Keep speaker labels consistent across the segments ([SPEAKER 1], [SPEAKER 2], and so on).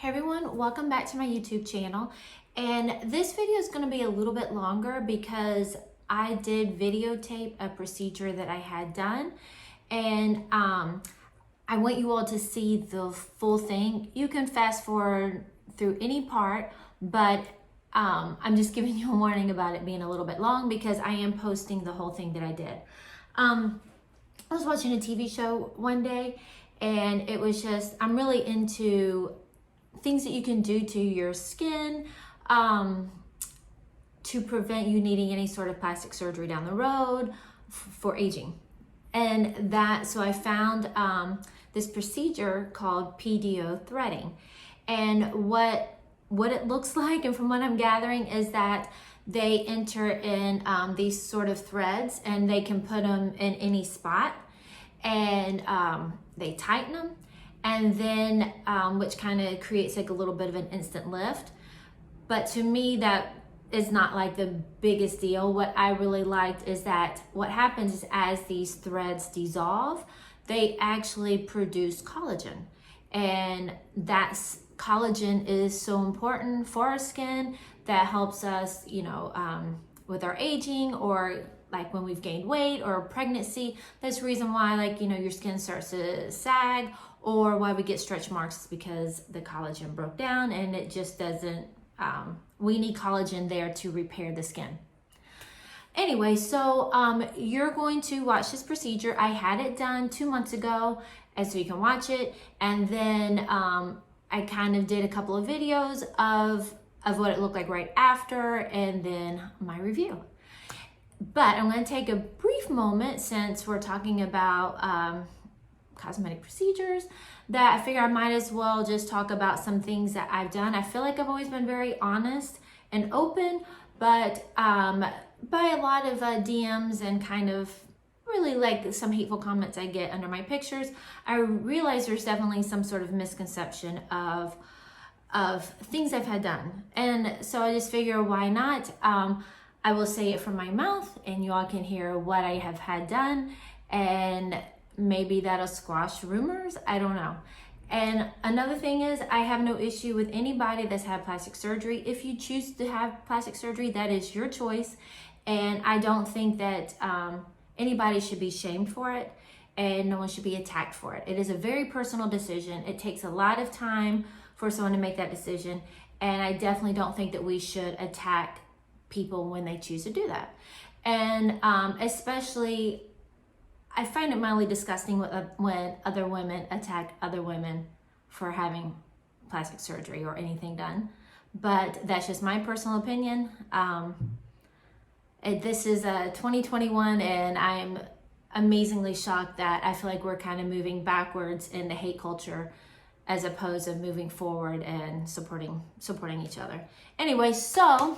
[SPEAKER 1] Hey everyone, welcome back to my YouTube channel. And this video is going to be a little bit longer because I did videotape a procedure that I had done. And I want you all to see the full thing. You can fast forward through any part, but I'm just giving you a warning about it being a little bit long because I am posting the whole thing that I did. I was watching a TV show one day and it was just, I'm really into things that you can do to your skin to prevent you needing any sort of plastic surgery down the road for aging. And so I found this procedure called PDO threading. And what it looks like, and from what I'm gathering, is that they enter in these sort of threads and they can put them in any spot, and they tighten them, and then which kind of creates like a little bit of an instant lift. But to me, that is not like the biggest deal. What I really liked is that what happens is as these threads dissolve, they actually produce collagen. And that's collagen is so important for our skin. That helps us, with our aging, or like when we've gained weight or pregnancy. That's the reason why, your skin starts to sag, or why we get stretch marks, because the collagen broke down and it just doesn't, we need collagen there to repair the skin. Anyway, so you're going to watch this procedure. I had it done 2 months ago, and so you can watch it. And then I kind of did a couple of videos of what it looked like right after, and then my review. But I'm going to take a brief moment, since we're talking about cosmetic procedures, that I figure I might as well just talk about some things that I've done. I feel like I've always been very honest and open, but by a lot of DMs and kind of really like some hateful comments I get under my pictures, I realize there's definitely some sort of misconception of things I've had done. And so I just figure, why not? I will say it from my mouth, and you all can hear what I have had done, and maybe that'll squash rumors. I don't know. And another thing is, I have no issue with anybody that's had plastic surgery. If you choose to have plastic surgery, that is your choice. And I don't think that anybody should be shamed for it, and no one should be attacked for it. It is a very personal decision. It takes a lot of time for someone to make that decision. And I definitely don't think that we should attack people when they choose to do that. And especially, I find it mildly disgusting when other women attack other women for having plastic surgery or anything done. But that's just my personal opinion. This is 2021, and I'm amazingly shocked that I feel like we're kind of moving backwards in the hate culture, as opposed to moving forward and supporting each other. Anyway, so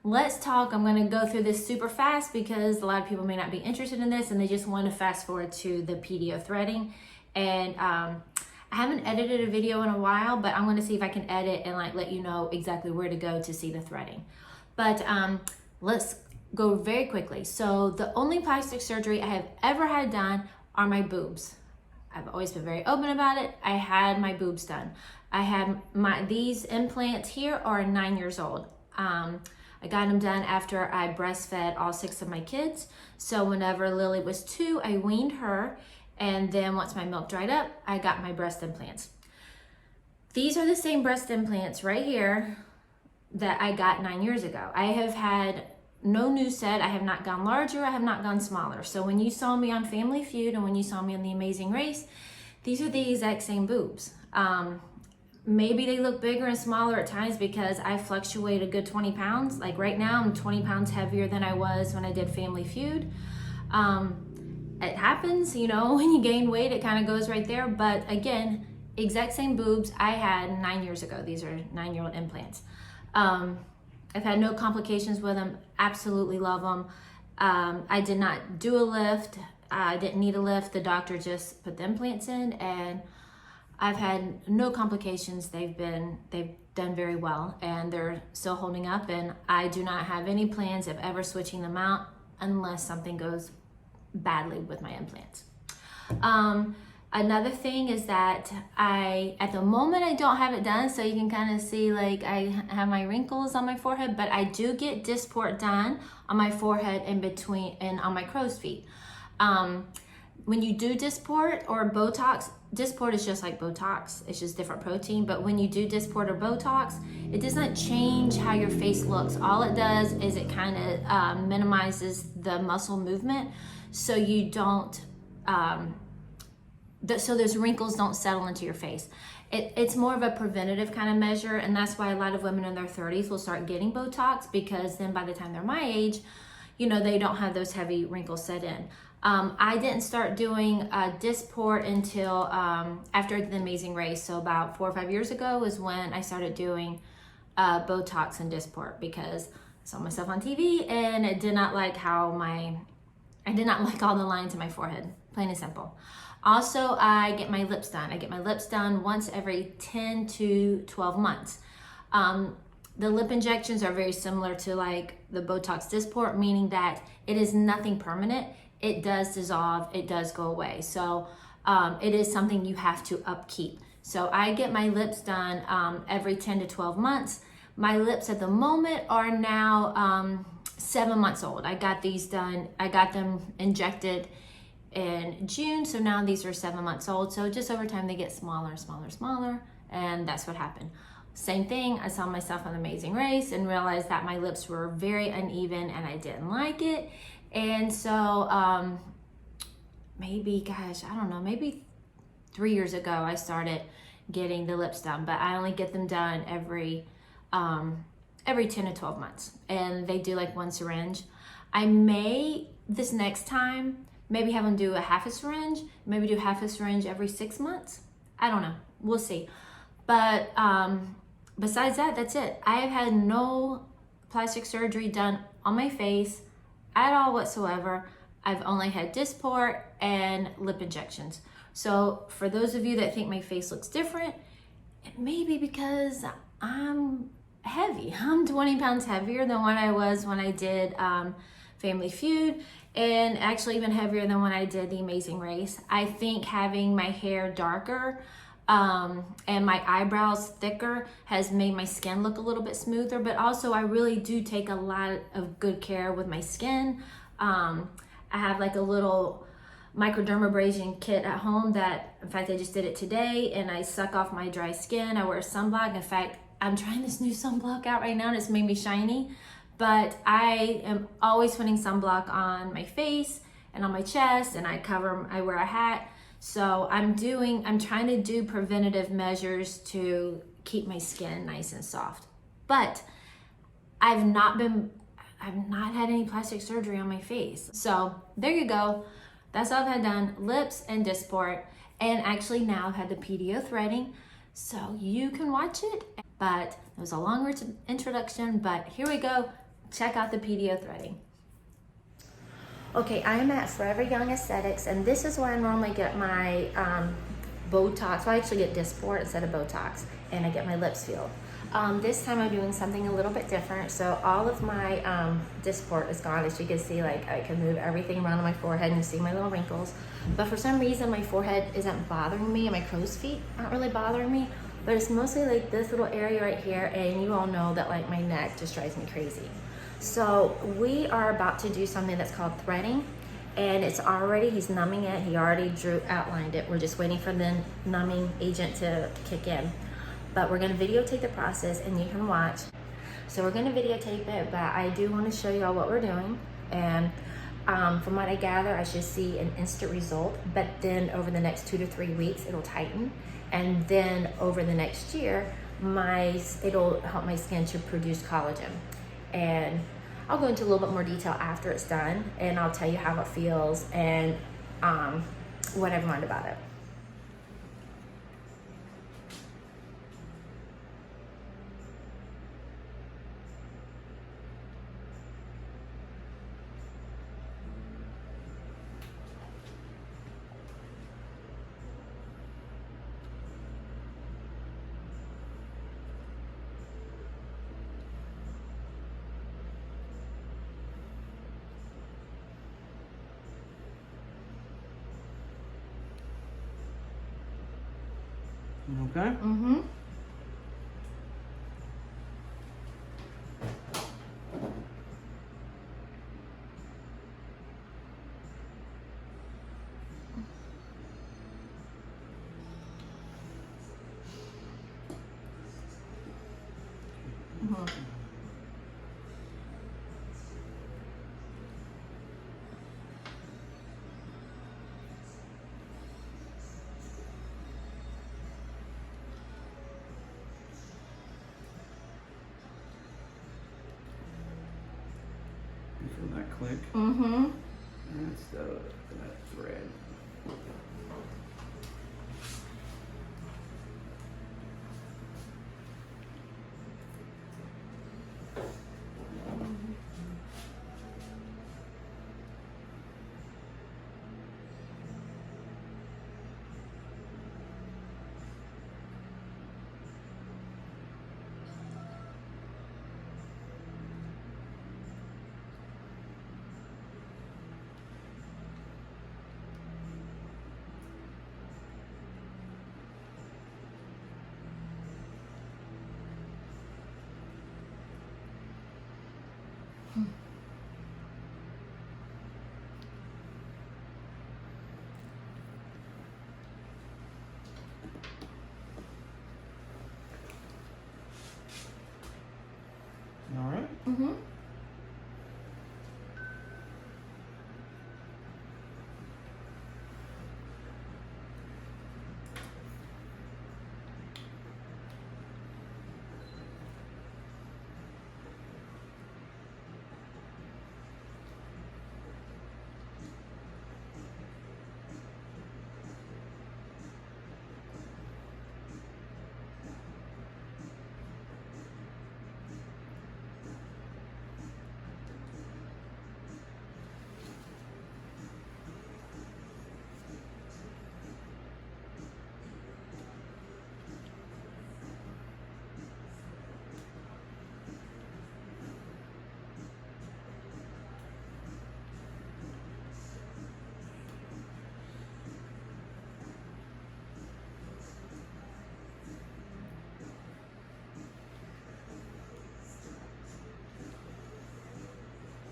[SPEAKER 1] let's talk. I'm going to go through this super fast because a lot of people may not be interested in this, and they just want to fast forward to the PDO threading. And I haven't edited a video in a while, but I'm going to see if I can edit and let you know exactly where to go to see the threading. But let's go very quickly. So the only plastic surgery I have ever had done are my boobs. I've always been very open about it. I had my boobs done. I had these implants here are 9 years old. I got them done after I breastfed all 6 of my kids. So whenever Lily was 2, I weaned her. And then once my milk dried up, I got my breast implants. These are the same breast implants right here that I got 9 years ago. I have had no new set. I have not gone larger. I have not gone smaller. So when you saw me on Family Feud and when you saw me on The Amazing Race, these are the exact same boobs. Maybe they look bigger and smaller at times because I fluctuate a good 20 pounds. Like right now, I'm 20 pounds heavier than I was when I did Family Feud. It happens, when you gain weight, it kind of goes right there. But again, exact same boobs I had 9 years ago. These are 9-year-old implants. I've had no complications with them. Absolutely love them. I did not do a lift. I didn't need a lift. The doctor just put the implants in, and I've had no complications. They've done very well, and they're still holding up, and I do not have any plans of ever switching them out unless something goes badly with my implants. Another thing is that at the moment, I don't have it done, so you can kind of see like I have my wrinkles on my forehead, but I do get Dysport done on my forehead in between and on my crow's feet. When you do Dysport or Botox, Dysport is just like Botox, it's just different protein, but when you do Dysport or Botox, it does not change how your face looks. All it does is it kind of minimizes the muscle movement, so you don't, so those wrinkles don't settle into your face. It's more of a preventative kind of measure, and that's why a lot of women in their 30s will start getting Botox, because then by the time they're my age, you know, they don't have those heavy wrinkles set in. I didn't start doing Dysport until after the Amazing Race, so about 4 or 5 years ago was when I started doing Botox and Dysport, because I saw myself on TV and I did not like all the lines in my forehead, plain and simple. Also, I get my lips done. I get my lips done once every 10 to 12 months. The lip injections are very similar to like the Botox Dysport, meaning that it is nothing permanent. It does dissolve, it does go away. So it is something you have to upkeep. So I get my lips done every 10 to 12 months. My lips at the moment are now 7 months old. I got these done, I got them injected in June, so now these are 7 months old. So just over time they get smaller, smaller, and that's what happened. Same thing, I saw myself on Amazing Race and realized that my lips were very uneven and I didn't like it. And so maybe, gosh, I don't know, maybe 3 years ago I started getting the lips done, but I only get them done every 10 to 12 months, and they do like 1 syringe. I may, this next time, maybe have them do a half a syringe, maybe do half a syringe every 6 months. I don't know, we'll see. But besides that, that's it. I have had no plastic surgery done on my face at all whatsoever. I've only had Dysport and lip injections. So for those of you that think my face looks different, it may be because I'm heavy. I'm 20 pounds heavier than what I was when I did Family Feud, and actually even heavier than when I did The Amazing Race. I think having my hair darker and my eyebrows thicker has made my skin look a little bit smoother, but also I really do take a lot of good care with my skin. I have like a little microdermabrasion kit at home that, in fact, I just did it today, and I suck off my dry skin. I wear sunblock. In fact, I'm trying this new sunblock out right now and it's made me shiny, but I am always putting sunblock on my face and on my chest, and I wear a hat. So I'm trying to do preventative measures to keep my skin nice and soft. But I've not had any plastic surgery on my face. So there you go. That's all I've had done, lips and Dysport. And actually now I've had the PDO threading, so you can watch it. But it was a long introduction, but here we go. Check out the PDO threading. Okay, I am at Forever Young Aesthetics, and this is where I normally get my Botox. Well, I actually get Dysport instead of Botox, and I get my lips filled. This time I'm doing something a little bit different. So all of my Dysport is gone. As you can see, like I can move everything around on my forehead and you see my little wrinkles. But for some reason, my forehead isn't bothering me, and my crow's feet aren't really bothering me. But it's mostly like this little area right here, and you all know that like my neck just drives me crazy. So we are about to do something that's called threading, and he's numbing it. He already outlined it. We're just waiting for the numbing agent to kick in. But we're gonna videotape the process and you can watch. So we're gonna videotape it, but I do wanna show you all what we're doing. And from what I gather, I should see an instant result, but then over the next 2 to 3 weeks, it'll tighten. And then over the next year, it'll help my skin to produce collagen. And I'll go into a little bit more detail after it's done, and I'll tell you how it feels and what I've learned about it.
[SPEAKER 2] Okay.
[SPEAKER 1] Mm-hmm. Mm-hmm.
[SPEAKER 2] You feel that click?
[SPEAKER 1] Mm-hmm.
[SPEAKER 2] That's that thread. All right.
[SPEAKER 1] Mm-hmm.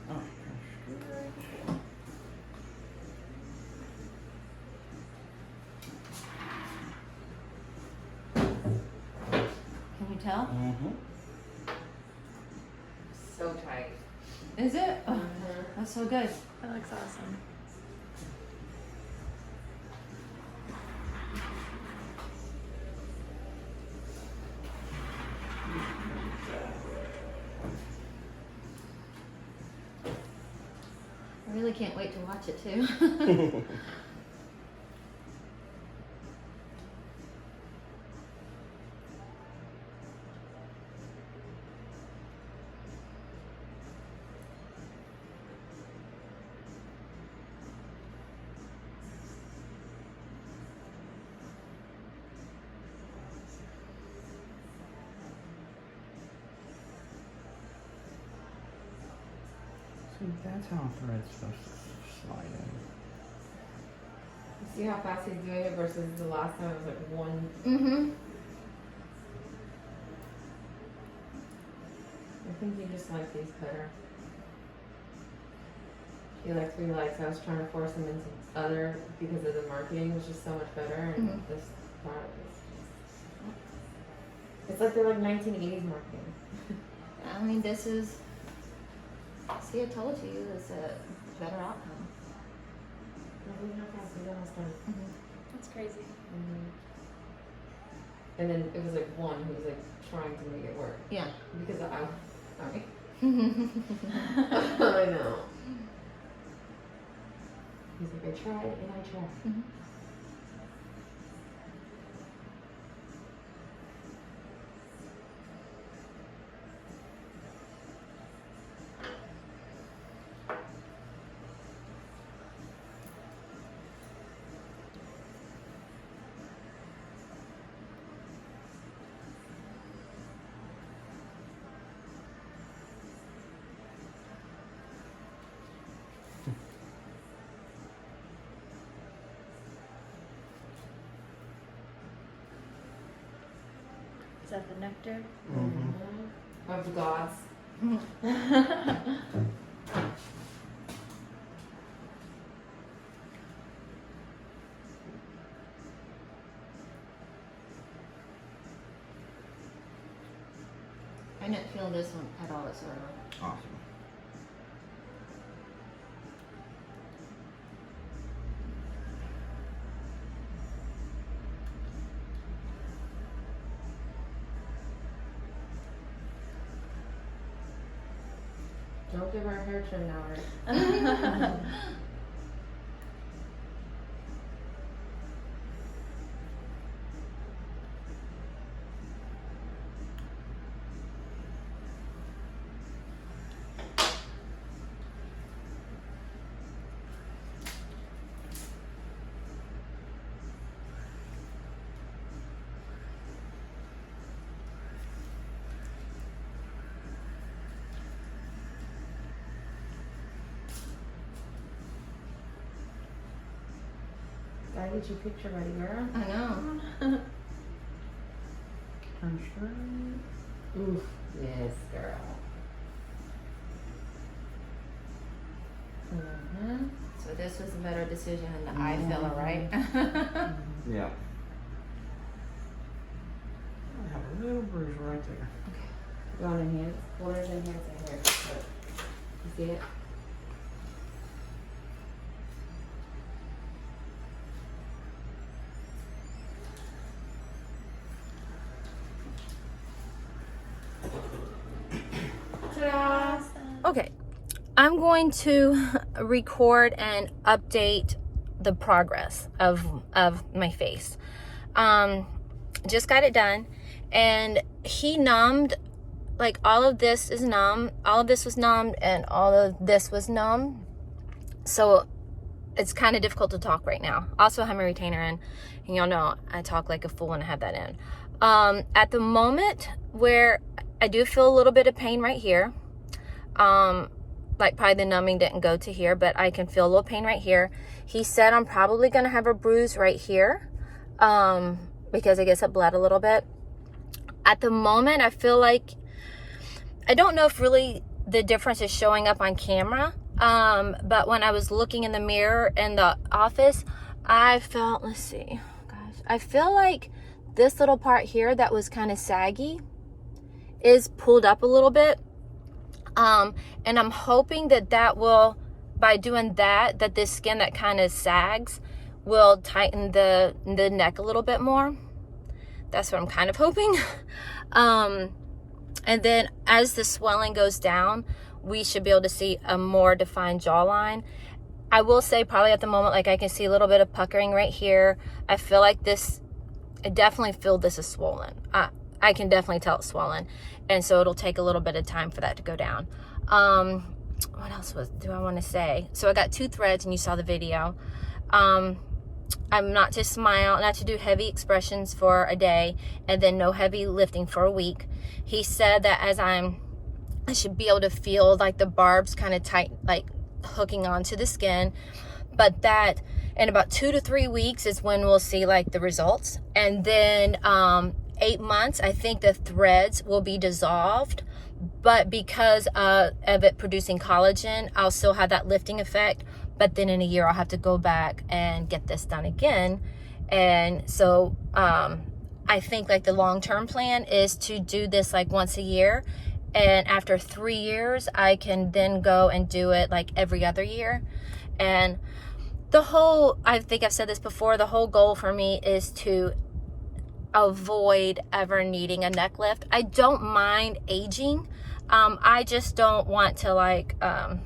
[SPEAKER 2] Oh, gosh.
[SPEAKER 1] Can you tell?
[SPEAKER 2] Mm-hmm.
[SPEAKER 3] So tight.
[SPEAKER 1] Is it? Oh, that's so good.
[SPEAKER 4] That looks awesome.
[SPEAKER 1] I really can't wait to watch it too.
[SPEAKER 2] See, that's how a thread's supposed to slide in.
[SPEAKER 3] See how fast he's doing it versus the last time it was like one.
[SPEAKER 1] Mm-hmm.
[SPEAKER 3] I think you just like these better. He liked 3 likes. I was trying to force him into other because of the marketing was just so much better, and
[SPEAKER 1] Mhm.
[SPEAKER 3] this product is. It's like they're like 1980s marketing.
[SPEAKER 1] I mean, this is. See, I told you it's a better outcome.
[SPEAKER 3] Look how fast he's almost done.
[SPEAKER 1] Mm-hmm.
[SPEAKER 4] That's crazy.
[SPEAKER 3] And then it was like one who was like trying to make it work
[SPEAKER 1] Yeah.
[SPEAKER 3] because I. Sorry.
[SPEAKER 1] mm-hmm.
[SPEAKER 3] I know. He's like, I tried and I tried.
[SPEAKER 4] Is that the nectar?
[SPEAKER 2] Mm-hmm.
[SPEAKER 3] Of the gods.
[SPEAKER 1] I didn't feel this one at all whatsoever.
[SPEAKER 2] Awesome.
[SPEAKER 3] Don't give her a hair trim now, right? Gotta get your picture ready, girl.
[SPEAKER 1] I know.
[SPEAKER 2] Turn straight.
[SPEAKER 3] Oof. Yes, girl. Mm-hmm.
[SPEAKER 1] So this was a better decision than the eye filler, right?
[SPEAKER 2] Yeah. I have a little bruise right there.
[SPEAKER 3] You want to enhance? Well, there's enhance in here. Look. You see it? Ta-da!
[SPEAKER 1] Okay, I'm going to record and update the progress of my face. Just got it done, and he numbed, like all of this is numb, all of this was numbed, and all of this was numb. So it's kind of difficult to talk right now. Also, I have my retainer in, and y'all know I talk like a fool when I have that in. At the moment where I do feel a little bit of pain right here, like probably the numbing didn't go to here, but I can feel a little pain right here. He said I'm probably gonna have a bruise right here, because I guess it bled a little bit. At the moment, I feel like, I don't know if really the difference is showing up on camera, but when I was looking in the mirror in the office, I felt, let's see, gosh, I feel like this little part here that was kind of saggy is pulled up a little bit. And I'm hoping that will, by doing that this skin that kind of sags will tighten the neck a little bit more. That's what I'm kind of hoping. And then as the swelling goes down, we should be able to see a more defined jawline. I will say probably at the moment, like I can see a little bit of puckering right here. I feel like this, I definitely feel this is swollen. I can definitely tell it's swollen. And so it'll take a little bit of time for that to go down. What else do I want to say? So I got 2 threads and you saw the video. I'm not to smile, not to do heavy expressions for a day, and then no heavy lifting for a week. He said that as I should be able to feel like the barbs kind of tight, like hooking onto the skin, but that in about 2 to 3 weeks is when we'll see like the results. And then 8 months, I think the threads will be dissolved, but because of it producing collagen, I'll still have that lifting effect. But then in a year, I'll have to go back and get this done again. And so I think like the long-term plan is to do this like once a year. And after 3 years, I can then go and do it like every other year. And the whole, I think I've said this before, the whole goal for me is to avoid ever needing a neck lift. I don't mind aging. I just don't want to like, I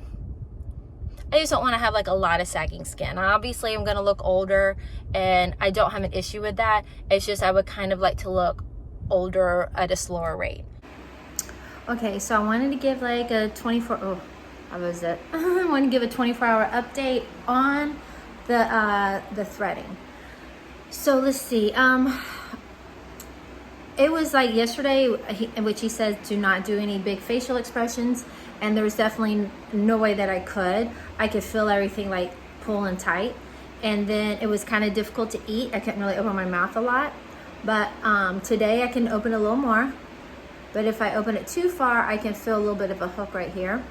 [SPEAKER 1] just don't want to have like a lot of sagging skin. Obviously, I'm going to look older and I don't have an issue with that. It's just I would kind of like to look older at a slower rate. Okay, so I wanted to give like a 24, oh, how was it? I want to give a 24-hour update on the threading. So let's see. It was like yesterday, in which he said to not do any big facial expressions, and there was definitely no way that I could. I could feel everything like pulling tight, and then it was kind of difficult to eat. I couldn't really open my mouth a lot. But today I can open a little more. But if I open it too far, I can feel a little bit of a hook right here.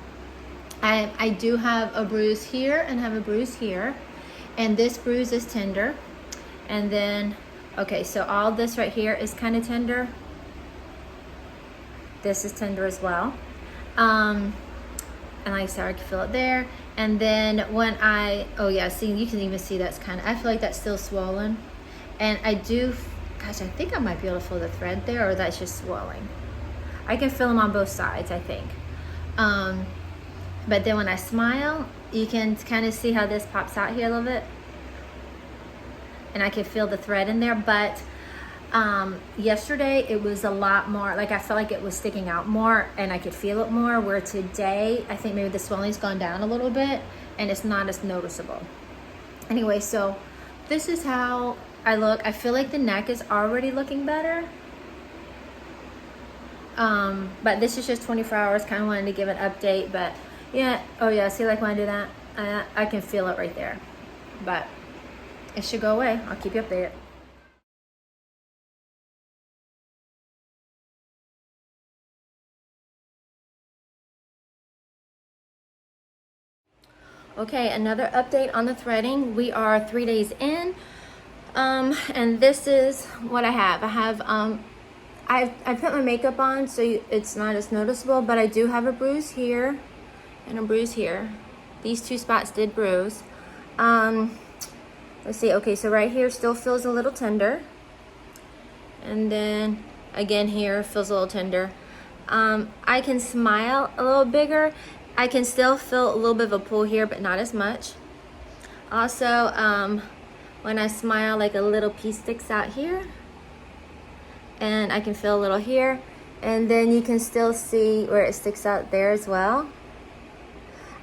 [SPEAKER 1] I do have a bruise here and have a bruise here. And this bruise is tender. And then, okay, so all this right here is kind of tender. This is tender as well. And like I said, I can feel it there. And then when oh yeah, see, you can even see that's kind of, I feel like that's still swollen. And I do, gosh, I think I might be able to feel the thread there, or that's just swelling. I can feel them on both sides, I think. But then when I smile, you can kind of see how this pops out here a little bit. And I can feel the thread in there. But yesterday it was a lot more, like I felt like it was sticking out more and I could feel it more, where today I think maybe the swelling's gone down a little bit and it's not as noticeable. Anyway, so this is how I look. I feel like the neck is already looking better. But this is just 24 hours, kind of wanted to give an update. But yeah, oh yeah, see, like when I do that, I can feel it right there. But it should go away. I'll keep you updated. Okay, another update on the threading. We are 3 days in, and this is what I have. I have, I put my makeup on so it's not as noticeable, but I do have a bruise here and a bruise here. These two spots did bruise. Let's see, okay, so right here still feels a little tender. And then again here feels a little tender. I can smile a little bigger. I can still feel a little bit of a pull here, but not as much. Also, when I smile, like a little piece sticks out here. And I can feel a little here. And then you can still see where it sticks out there as well.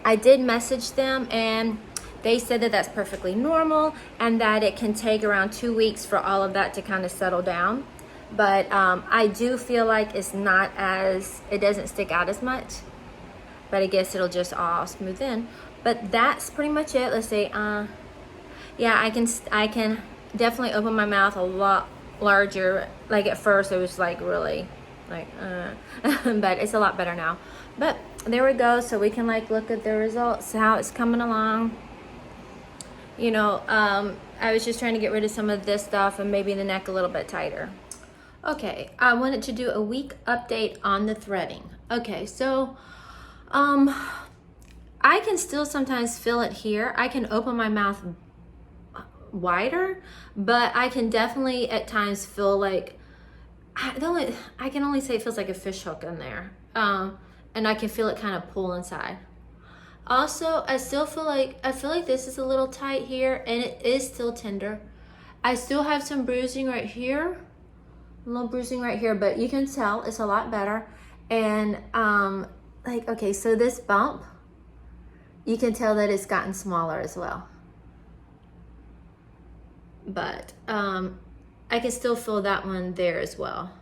[SPEAKER 1] I did message them and they said that that's perfectly normal and that it can take around 2 weeks for all of that to kind of settle down. But I do feel like it's not as, it doesn't stick out as much. But I guess it'll just all smooth in. But that's pretty much it. Let's see. Yeah, I can definitely open my mouth a lot larger. Like at first it was like really like but it's a lot better now. But there we go. So we can like look at the results, how it's coming along. You know, I was just trying to get rid of some of this stuff and maybe the neck a little bit tighter. Okay, I wanted to do a week update on the threading. Okay, so I can still sometimes feel it here. I can open my mouth wider, but I can definitely at times feel like, I can only say it feels like a fish hook in there. And I can feel it kind of pull inside. Also, I feel like this is a little tight here and it is still tender. I still have some bruising right here, a little bruising right here, but you can tell it's a lot better. And like, okay, so this bump, you can tell that it's gotten smaller as well. But I can still feel that one there as well.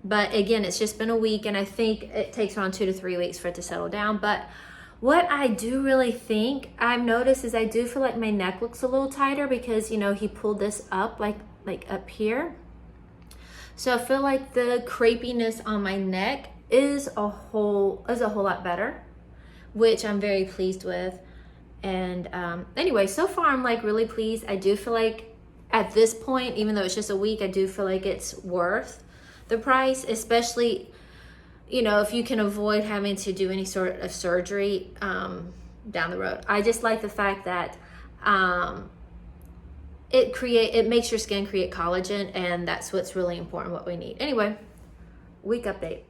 [SPEAKER 1] But again, it's just been a week and I think it takes around 2 to 3 weeks for it to settle down. But what I do really think I've noticed is I do feel like my neck looks a little tighter because, you know, he pulled this up like up here. So I feel like the crepiness on my neck is a whole lot better, which I'm very pleased with. And anyway, so far I'm like really pleased. I do feel like at this point, even though it's just a week, I do feel like it's worth the price, especially, you know, if you can avoid having to do any sort of surgery down the road. I just like the fact that it makes your skin create collagen, and that's what's really important, what we need. Anyway, week update.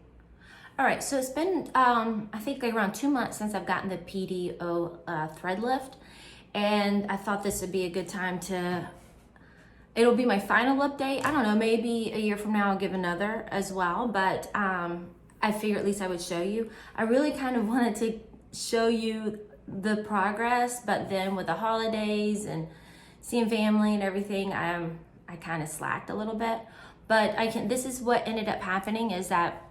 [SPEAKER 1] All right, so it's been, I think like around 2 months since I've gotten the PDO Threadlift, and I thought this would be a good time to, it'll be my final update. I don't know, maybe a year from now I'll give another as well, but I figure at least I would show you. I really kind of wanted to show you the progress, but then with the holidays and seeing family and everything, I kind of slacked a little bit. But this is what ended up happening is that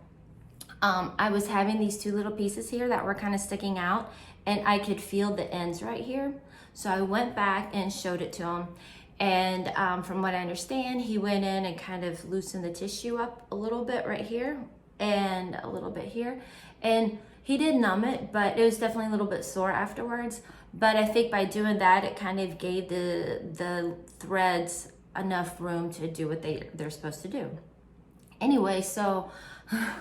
[SPEAKER 1] I was having these two little pieces here that were kind of sticking out, and I could feel the ends right here. So I went back and showed it to them, And from what I understand, he went in and kind of loosened the tissue up a little bit right here and a little bit here. And he did numb it, but it was definitely a little bit sore afterwards. But I think by doing that, it kind of gave the threads enough room to do what they're supposed to do. Anyway, so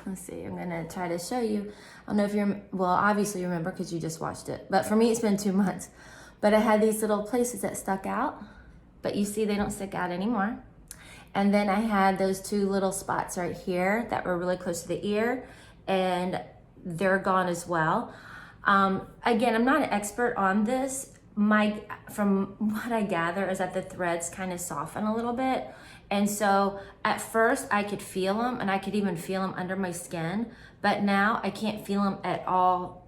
[SPEAKER 1] let's see, I'm gonna try to show you. I don't know if you're, well, obviously you remember because you just watched it, but for me it's been 2 months. But I had these little places that stuck out, but you see they don't stick out anymore. And then I had those 2 little spots right here that were really close to the ear, and they're gone as well. Again, I'm not an expert on this. From what I gather is that the threads kind of soften a little bit. And so at first I could feel them, and I could even feel them under my skin, but now I can't feel them at all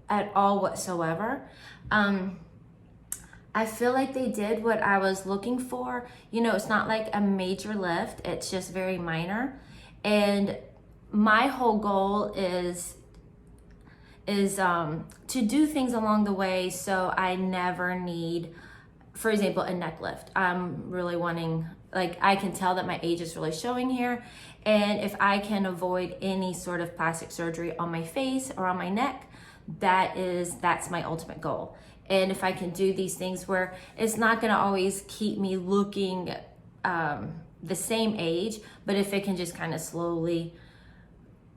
[SPEAKER 1] whatsoever. I feel like they did what I was looking for. You know, it's not like a major lift, it's just very minor. And my whole goal is to do things along the way so I never need, for example, a neck lift. I'm really wanting, like, I can tell that my age is really showing here, and if I can avoid any sort of plastic surgery on my face or on my neck, that's my ultimate goal. And if I can do these things where it's not gonna always keep me looking the same age, but if it can just kind of slowly,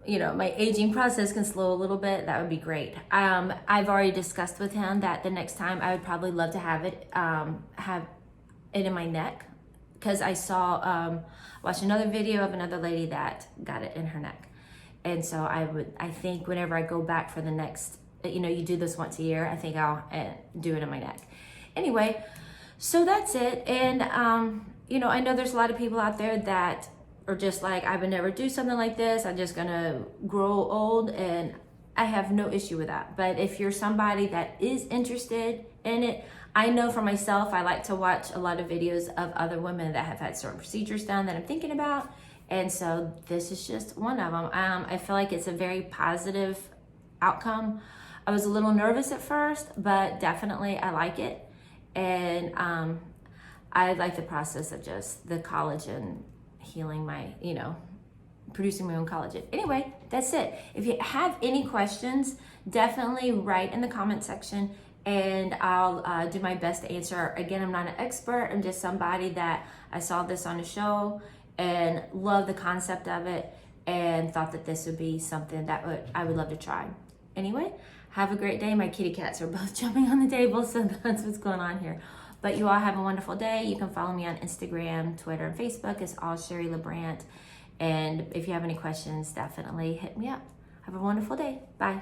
[SPEAKER 1] you know, my aging process can slow a little bit, that would be great. I've already discussed with him that the next time I would probably love to have it in my neck, because I watched another video of another lady that got it in her neck. And so I think whenever I go back for the next, you know, you do this once a year, I think I'll do it in my neck. Anyway, so that's it. And, you know, I know there's a lot of people out there that are just like, I would never do something like this. I'm just gonna grow old, and I have no issue with that. But if you're somebody that is interested in it, I know for myself, I like to watch a lot of videos of other women that have had certain procedures done that I'm thinking about. And so this is just one of them. I feel like it's a very positive outcome. I was a little nervous at first, but definitely I like it. And I like the process of just the collagen healing my, you know, producing my own collagen. Anyway, that's it. If you have any questions, definitely write in the comment section, and I'll do my best to answer. Again, I'm not an expert. I'm just somebody that I saw this on a show and love the concept of it, and thought that this would be something that I would love to try. Anyway, have a great day. My kitty cats are both jumping on the table, so that's what's going on here. But you all have a wonderful day. You can follow me on Instagram, Twitter, and Facebook. It's all Sherry LeBrant. And if you have any questions, definitely hit me up. Have a wonderful day. Bye.